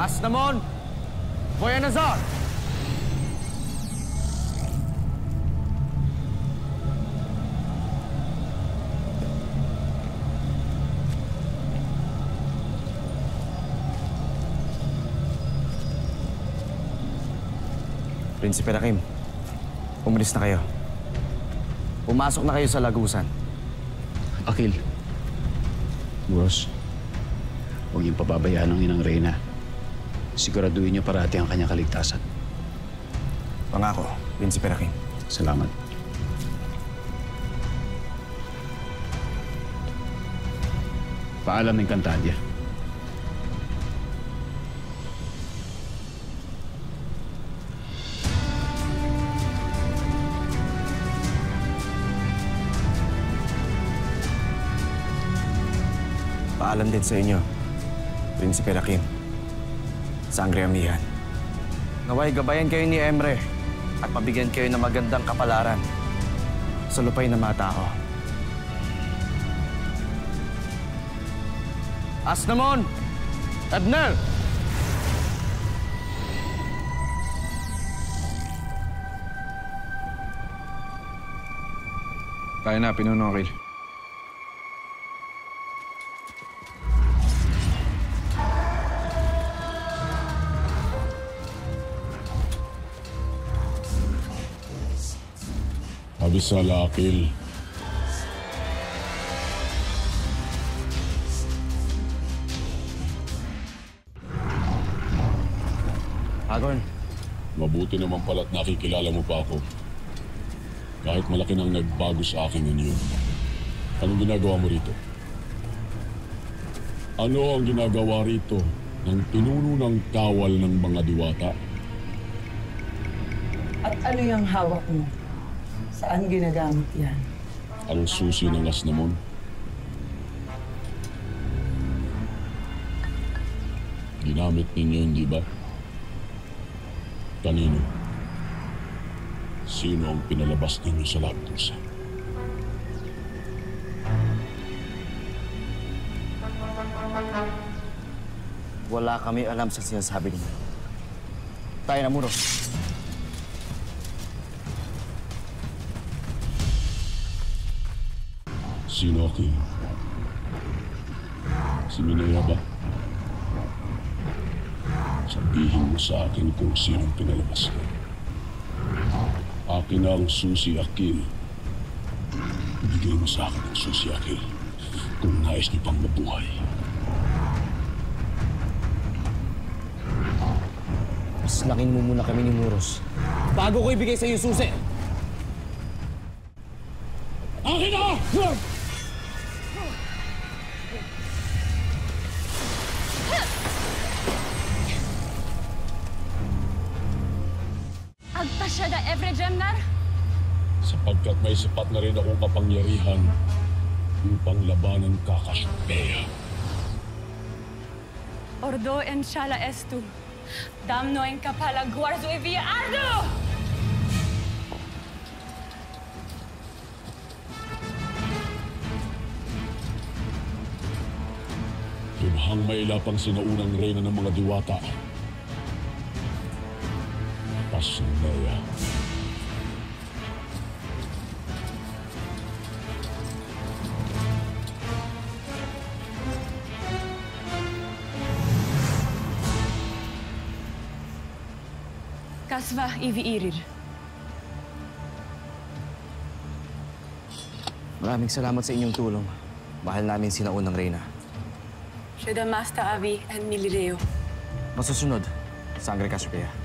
Asnamon! Voyanazar! Prinsipe Rakim, umalis na kayo. Pumasok na kayo sa lagusan. Akil. Muros, huwag niyong pababayaan ang inang Reyna. Siguraduhin niyo parati ang kanyang kaligtasan. Pangako, Prinsipe Rakim. Salamat. Paalam ng Encantadia. Paalam din sa inyo, Prinsipe Rakim. Sangre Amihan. Naway gabayan kayo ni Emre at mabigyan kayo ng magandang kapalaran sa lupay na mga tao. Asnamon! Edner! Kaya na, Pinuno Akil. Abisala, Akil. Agon. Mabuti naman pala't nakikilala mo pa ako. Kahit malaki nang nagbago sa akin ngayon. Anong ginagawa mo rito? Ano ang ginagawa rito ng pinuno ng kawal ng mga diwata? At ano yung hawak mo? Saan ginagamit yan? Ang susi ng Asnamon? Ginamit ninyo, hindi ba? Kanino? Sino ang pinalabas ninyo sa Labdusa? Wala kami alam sa sinasabi niyo. Tayo na, Muros. Sino, Akil? Si Minaya ba? Sabihin mo sa akin kung sinong pinalabas. Akin na ang susi, Akil. Ibigay mo sa akin ang susi, Akil. Kung nais niyo pang mabuhay. Paslangin mo muna kami ni Muros bago ko ibigay sa iyo susi. Akin na! Agpa siya da Evre Jemnar? Sapagkat may sapat na rin akong kapangyarihan upang labanan ka, Cassiopeia. Ordo en shala estu. Damno en kapala guardo e via ardo! Lubhang mailapang sinaunang reyna ng mga diwata. Pasneya. Kasva ivi irir. Maraming salamat sa inyong tulong. Mahal namin sinaunang reyna. Siya da Masta Avi and Milireo. Masusunod, Sangre Cassiopeia.